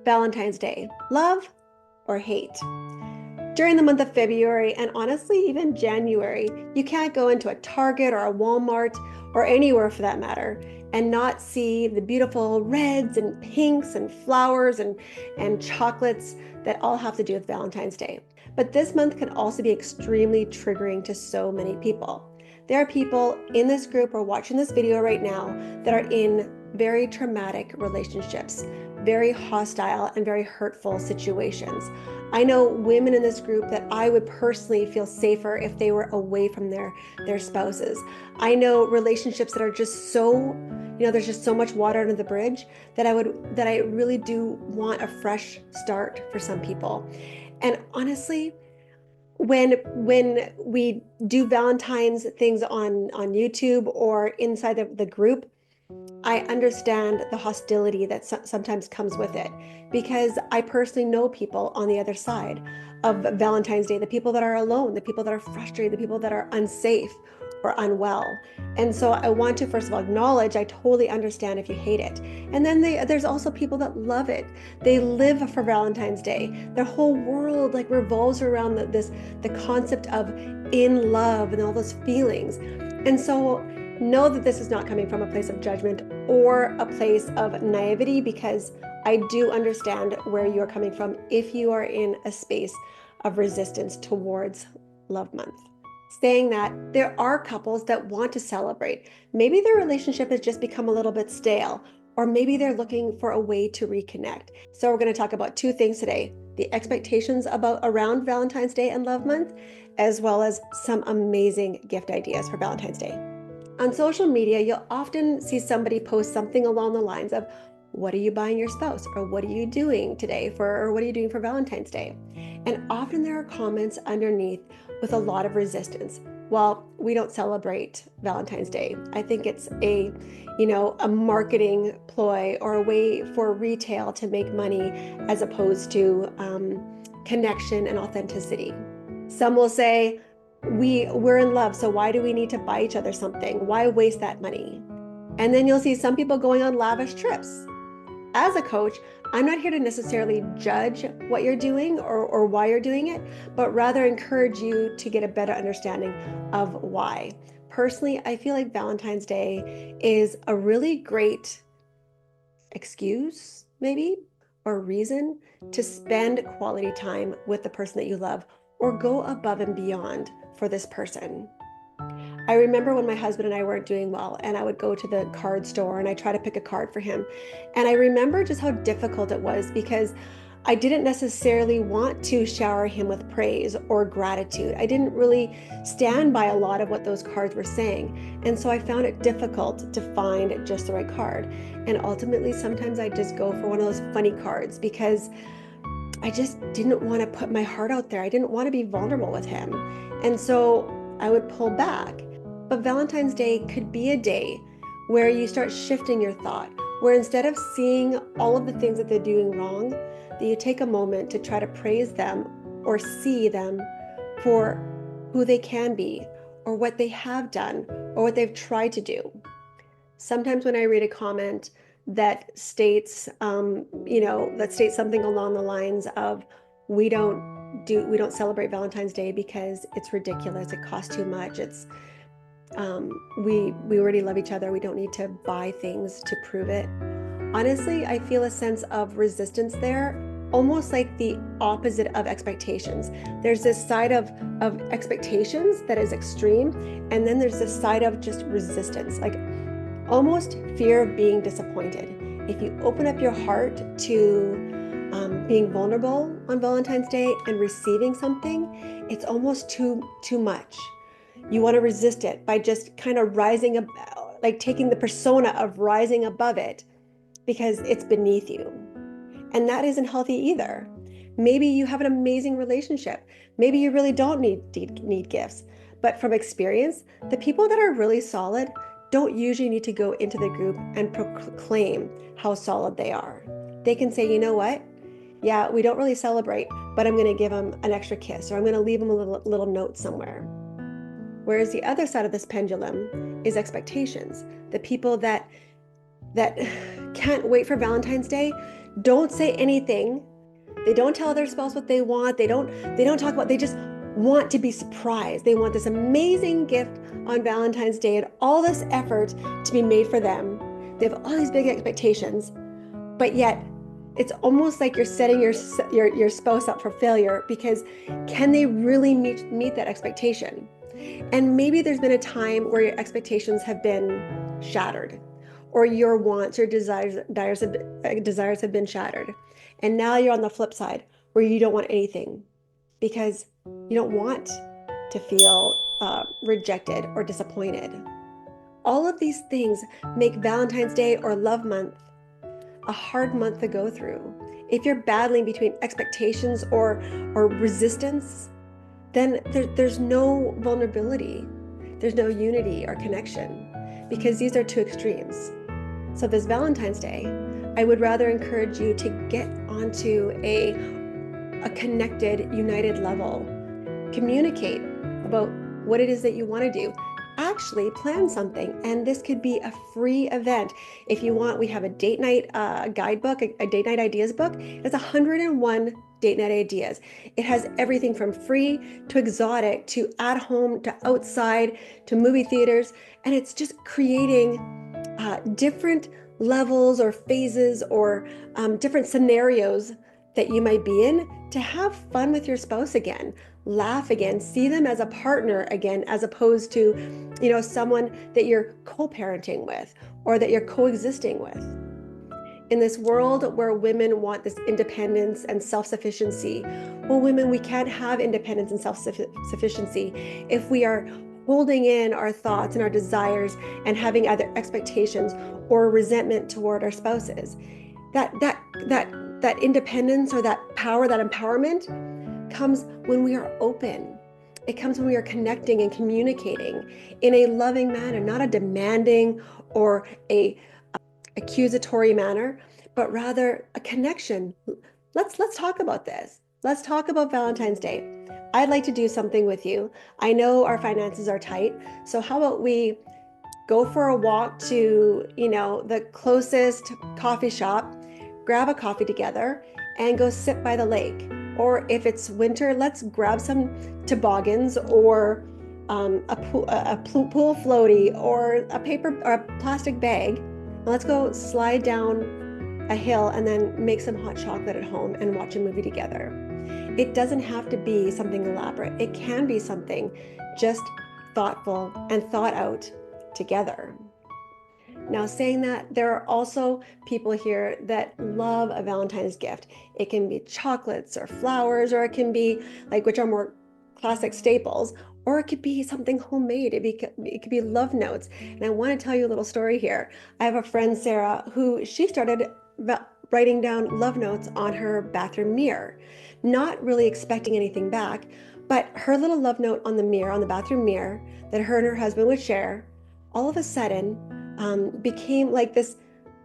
Valentine's Day, love or hate? During the month of February, and honestly, even January, you can't go into a Target or a Walmart or anywhere for that matter and not see the beautiful reds and pinks and flowers and chocolates that all have to do with Valentine's Day. But this month can also be extremely triggering to so many people. There are people in this group or watching this video right now that are in very traumatic relationships, very hostile and very hurtful situations. I know women in this group that I would personally feel safer if they were away from their spouses. I know relationships that are just so, there's just so much water under the bridge that I really do want a fresh start for some people. And honestly, when we do Valentine's things on YouTube or inside the group, I understand the hostility that sometimes comes with it, because I personally know people on the other side of Valentine's Day, the people that are alone, the people that are frustrated, the people that are unsafe or unwell. And so I want to first of all acknowledge I totally understand if you hate it. And then there's also people that love it. They live for Valentine's Day. Their whole world like revolves around the concept of in love and all those feelings. And so know that this is not coming from a place of judgment or a place of naivety, because I do understand where you're coming from if you are in a space of resistance towards Love Month. Saying that, there are couples that want to celebrate. Maybe their relationship has just become a little bit stale, or maybe they're looking for a way to reconnect. So we're going to talk about two things today: the expectations around Valentine's Day and Love Month, as well as some amazing gift ideas for Valentine's Day. On social media, you'll often see somebody post something along the lines of, what are you buying your spouse? Or what are you doing today or what are you doing for Valentine's Day? And often there are comments underneath with a lot of resistance. Well, we don't celebrate Valentine's Day. I think it's a marketing ploy or a way for retail to make money as opposed to connection and authenticity. Some will say, we're in love, so why do we need to buy each other something? Why waste that money? And then you'll see some people going on lavish trips. As a coach, I'm not here to necessarily judge what you're doing or why you're doing it, but rather encourage you to get a better understanding of why. Personally, I feel like Valentine's Day is a really great excuse, maybe, or reason to spend quality time with the person that you love, or go above and beyond for this person. I remember when my husband and I weren't doing well, and I would go to the card store and I try to pick a card for him. And I remember just how difficult it was, because I didn't necessarily want to shower him with praise or gratitude. I didn't really stand by a lot of what those cards were saying. And so I found it difficult to find just the right card. And ultimately, sometimes I just go for one of those funny cards, because I just didn't want to put my heart out there. I didn't want to be vulnerable with him. And so I would pull back. But Valentine's Day could be a day where you start shifting your thought, where instead of seeing all of the things that they're doing wrong, that you take a moment to try to praise them or see them for who they can be, or what they have done, or what they've tried to do. Sometimes when I read a comment that states, something along the lines of, we don't celebrate Valentine's Day because it's ridiculous, it costs too much, we already love each other, we don't need to buy things to prove it. Honestly, I feel a sense of resistance there, almost like the opposite of expectations. There's this side of expectations that is extreme, and then there's this side of just resistance, like almost fear of being disappointed. If you open up your heart to being vulnerable on Valentine's Day and receiving something, it's almost too much. You want to resist it by just kind of rising up, like taking the persona of rising above it because it's beneath you. And that isn't healthy either. Maybe you have an amazing relationship. Maybe you really don't need gifts. But from experience, the people that are really solid don't usually need to go into the group and proclaim how solid they are. They can say, you know what? Yeah, we don't really celebrate, but I'm going to give them an extra kiss, or I'm going to leave them a little note somewhere. Whereas the other side of this pendulum is expectations. The people that can't wait for Valentine's Day, don't say anything. They don't tell their spouse what they want. They don't talk about, they just want to be surprised. They want this amazing gift on Valentine's Day and all this effort to be made for them. They have all these big expectations, but yet it's almost like you're setting your spouse up for failure, because can they really meet that expectation? And maybe there's been a time where your expectations have been shattered, or your wants or desires have been shattered. And now you're on the flip side where you don't want anything because you don't want to feel rejected or disappointed. All of these things make Valentine's Day or Love Month a hard month to go through. If you're battling between expectations or resistance, then there's no vulnerability. There's no unity or connection, because these are two extremes. So this Valentine's Day, I would rather encourage you to get onto a connected, united level. Communicate about what it is that you want to do. Actually plan something, and this could be a free event. If you want, we have a date night guidebook, a date night ideas book. It's 101 date night ideas. It has everything from free to exotic to at home to outside to movie theaters, and it's just creating different levels or phases or different scenarios that you might be in to have fun with your spouse again, laugh again, see them as a partner again, as opposed to, someone that you're co-parenting with or that you're coexisting with. In this world where women want this independence and self-sufficiency, well, women, we can't have independence and self-sufficiency if we are holding in our thoughts and our desires and having either expectations or resentment toward our spouses. That independence or that power, that empowerment comes when we are open. It comes when we are connecting and communicating in a loving manner, not a demanding or a accusatory manner, but rather a connection. Let's talk about this. Let's talk about Valentine's Day. I'd like to do something with you. I know our finances are tight, so how about we go for a walk to, the closest coffee shop, grab a coffee together, and go sit by the lake. Or if it's winter, let's grab some toboggans or a pool floaty or a paper or a plastic bag. And let's go slide down a hill and then make some hot chocolate at home and watch a movie together. It doesn't have to be something elaborate. It can be something just thoughtful and thought out together. Now, saying that, there are also people here that love a Valentine's gift. It can be chocolates or flowers, or it can be which are more classic staples, or it could be something homemade. It could be love notes. And I want to tell you a little story here. I have a friend, Sarah, who she started writing down love notes on her bathroom mirror, not really expecting anything back, but her little love note on the bathroom mirror that her and her husband would share, all of a sudden became like this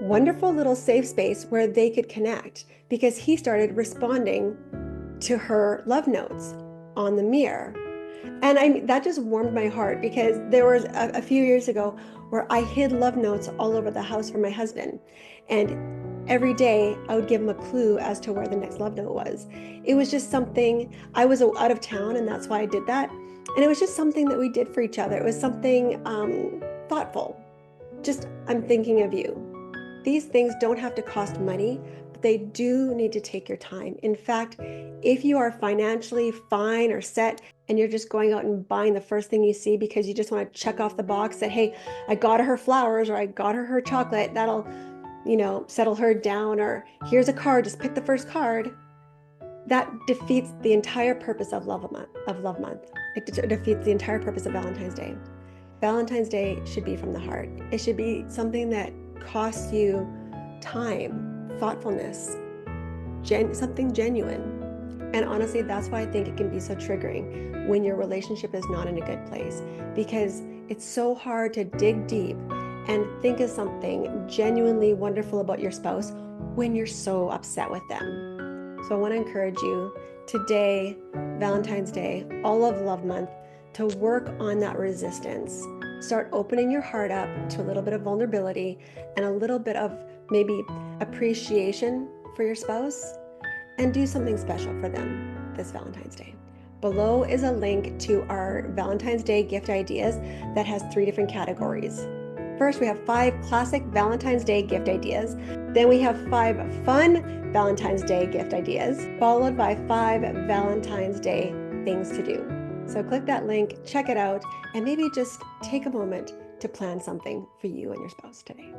wonderful little safe space where they could connect, because he started responding to her love notes on the mirror. And that just warmed my heart, because there was a few years ago where I hid love notes all over the house for my husband. And every day I would give him a clue as to where the next love note was. It was just something, I was out of town, and that's why I did that. And it was just something that we did for each other. It was something thoughtful. Just, I'm thinking of you. These things don't have to cost money, but they do need to take your time. In fact, if you are financially fine or set and you're just going out and buying the first thing you see because you just want to check off the box that, hey, I got her flowers or I got her chocolate, that'll, settle her down, or here's a card, just pick the first card, that defeats the entire purpose of Love Month. It defeats the entire purpose of Valentine's Day. Valentine's Day should be from the heart. It should be something that costs you time, thoughtfulness, something genuine. And honestly, that's why I think it can be so triggering when your relationship is not in a good place, because it's so hard to dig deep and think of something genuinely wonderful about your spouse when you're so upset with them. So I want to encourage you today, Valentine's Day, all of Love Month, to work on that resistance. Start opening your heart up to a little bit of vulnerability and a little bit of maybe appreciation for your spouse, and do something special for them this Valentine's Day. Below is a link to our Valentine's Day gift ideas that has 3 different categories. First, we have 5 classic Valentine's Day gift ideas. Then we have 5 fun Valentine's Day gift ideas, followed by 5 Valentine's Day things to do. So click that link, check it out, and maybe just take a moment to plan something for you and your spouse today.